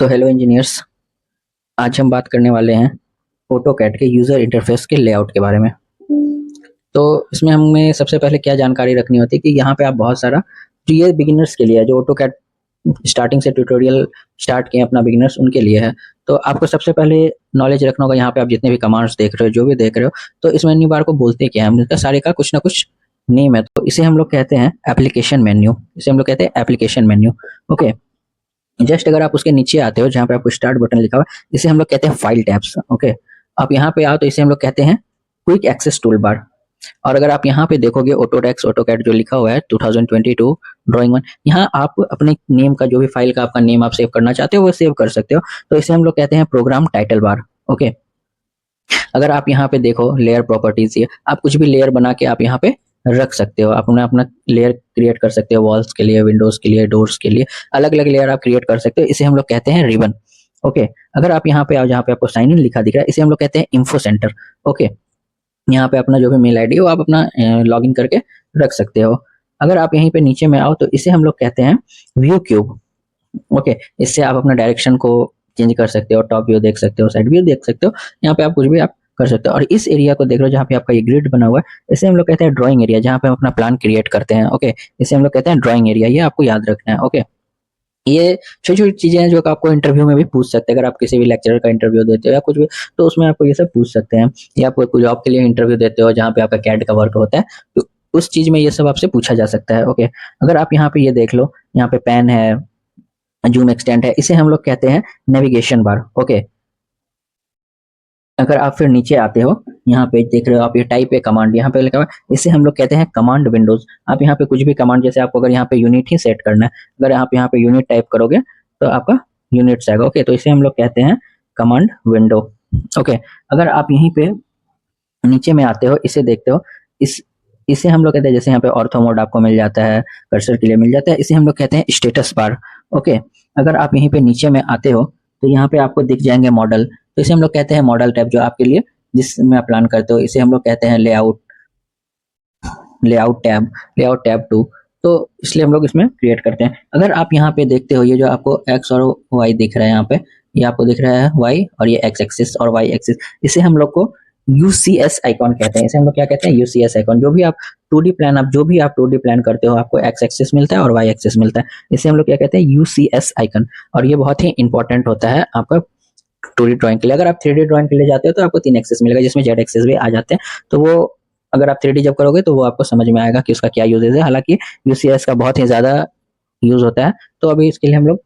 तो hello engineers, आज हम बात करने वाले हैं ऑटोकैड के यूज़र इंटरफेस के लेआउट के बारे में। तो इसमें हमें सबसे पहले क्या जानकारी रखनी होती है कि यहाँ पे आप बहुत सारा जो ये बिगिनर्स के लिए है, जो ऑटोकैड स्टार्टिंग से ट्यूटोरियल स्टार्ट किए अपना बिगिनर्स उनके लिए है। तो आपको सबसे पहले नॉलेज रखना होगा, यहाँ पे आप जितने भी कमांड्स देख रहे हो, जो भी देख रहे हो, तो इस मेन्यू बार को बोलते क्या है, इनका सारे का कुछ ना कुछ नेम है। तो इसे हम लोग कहते हैं एप्लीकेशन मेन्यू, इसे हम लोग कहते हैं एप्लीकेशन मेन्यू। ओके, जस्ट अगर आप उसके नीचे आते हो जहाँ पे आपको स्टार्ट बटन लिखा हुआ है, इसे हम लोग कहते हैं फाइल टैब्स। ओके, आप यहाँ पे आओ तो इसे हम लोग कहते हैं क्विक एक्सेस टूल बार। और अगर आप यहाँ पे देखोगे ऑटोडेस्क ऑटोकैड जो लिखा हुआ है 2022 ड्राइंग 1, यहाँ आप अपने नेम का जो भी फाइल का आपका नेम आप सेव करना चाहते हो वो सेव कर सकते हो। तो इसे हम लोग कहते हैं प्रोग्राम टाइटल बार। ओके, अगर आप यहाँ पे देखो लेयर प्रॉपर्टीज, ये आप कुछ भी लेयर बना के आप यहाँ पे रख सकते हो, अपना अपना लेयर क्रिएट कर सकते हो, वॉल्स के लिए, विंडोज के लिए, डोर्स के लिए, अलग अलग लेयर आप क्रिएट कर सकते हो। इसे हम लोग कहते हैं रिबन। ओके, अगर आप यहाँ पे आओ जहाँ पे आपको साइन इन लिखा दिख रहा है, इसे हम लोग कहते हैं इन्फो सेंटर। ओके, यहाँ पे अपना जो भी मेल आईडी हो आप अपना लॉग इन करके रख सकते हो। अगर आप यहीं पे नीचे में आओ तो इसे हम लोग कहते हैं व्यू क्यूब। ओके, इससे आप अपना डायरेक्शन को चेंज कर सकते हो, टॉप व्यू देख सकते हो, साइड व्यू देख सकते हो, यहाँ पे आप कुछ भी आप कर सकते हो। और इस एरिया को देख लो जहाँ पे आपका ये ग्रिड बना हुआ है, इसे हम लोग कहते हैं ड्राइंग एरिया, जहाँ पे हम अपना प्लान क्रिएट करते हैं। ओके, इसे हम लोग कहते हैं ड्राइंग एरिया, ये आपको याद रखना है। ओके, ये छोटी छोटी चीजें हैं जो आपको इंटरव्यू में भी पूछ सकते हैं। अगर आप किसी भी लेक्चरर का इंटरव्यू देते हो या कुछ भी, तो उसमें आपको ये सब पूछ सकते हैं। या आप कोई जॉब के लिए इंटरव्यू देते हो जहाँ पे आपका कैड का वर्क होता है, तो उस चीज में ये सब आपसे पूछा जा सकता है। ओके, अगर आप यहाँ पे ये देख लो, यहाँ पे पेन है, जूम एक्सटेंट है, इसे हम लोग कहते हैं नेविगेशन बार। ओके, अगर आप फिर नीचे आते हो, यहाँ पे देख रहे हो आप ये टाइप है कमांड, यहाँ पे लिखा हुआ है, इसे हम लोग कहते हैं कमांड विंडोज। आप यहाँ पे कुछ भी कमांड, जैसे आपको अगर यहाँ पे यूनिट ही सेट करना है, अगर आप यहाँ पे यूनिट टाइप करोगे तो आपका यूनिट्स आएगा। ओके, तो इसे हम लोग कहते हैं कमांड विंडो। ओके, अगर आप यहीं पे नीचे में आते हो, इसे देखते हो, इसे हम लोग कहते हैं, जैसे यहाँ पे ऑर्थो मोड आपको मिल जाता है, कर्सर के लिए मिल जाता है, इसे हम लोग कहते हैं स्टेटस बार। ओके, अगर आप यहीं पे नीचे में आते हो तो यहाँ पे आपको दिख जाएंगे मॉडल, तो इसे हम लोग कहते हैं मॉडल टैब, जो आपके लिए जिसमें आप प्लान करते हो, इसे हम लोग कहते हैं लेआउट लेआउट टैब 2। तो इसलिए हम लोग इसमें क्रिएट करते हैं। अगर आप यहाँ पे देखते हो, ये जो आपको एक्स और वाई दिख रहा है, यहाँ पे ये आपको दिख रहा है वाई, और ये एक्स एक्सिस और वाई एक्सिस, इसे हम लोग को यूसीएस आइकॉन कहते हैं। इसे हम लोग क्या कहते हैं, यूसीएस आइकॉन। जो भी आप 2D प्लान, आप जो भी आप 2D प्लान करते हो, आपको एक्स एक्सिस मिलता है और वाई एक्सिस मिलता है, इसे हम लोग क्या कहते हैं, यूसीएस आइकन। और ये बहुत ही इंपॉर्टेंट होता है आपका 2D ड्राइंग के लिए। अगर आप 3D ड्राइंग के लिए जाते हो तो आपको 3 एक्सेस मिलेगा, जिसमें जेड एक्सेस भी आ जाते हैं। तो वो अगर आप 3D जब करोगे तो वो आपको समझ में आएगा कि उसका क्या यूजेज है। हालांकि यूसीएस का बहुत ही ज्यादा यूज होता है, तो अभी इसके लिए हम लोग,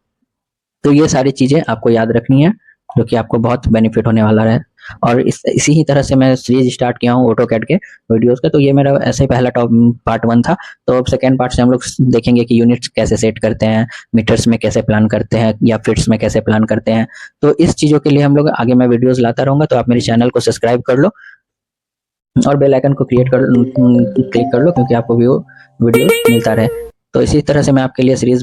तो ये सारी चीजें आपको याद रखनी है, जो कि आपको बहुत बेनिफिट होने वाला है। और इसी ही तरह से मैं सीरीज स्टार्ट किया हूँ ऑटोकैड के वीडियोस का। तो ये मेरा ऐसे ही पहला टॉप पार्ट 1 था। तो अब सेकेंड पार्ट से हम लोग देखेंगे कि यूनिट्स कैसे सेट करते हैं, मीटर्स में कैसे प्लान करते हैं, या फिट्स में कैसे प्लान करते हैं। तो इस चीजों के लिए हम लोग आगे मैं वीडियोस लाता रहूंगा। तो आप मेरे चैनल को सब्सक्राइब कर लो और बेल आइकन को क्लिक कर लो, क्योंकि आपको भी वो वीडियो मिलता रहे। तो इसी तरह से मैं आपके लिए सीरीज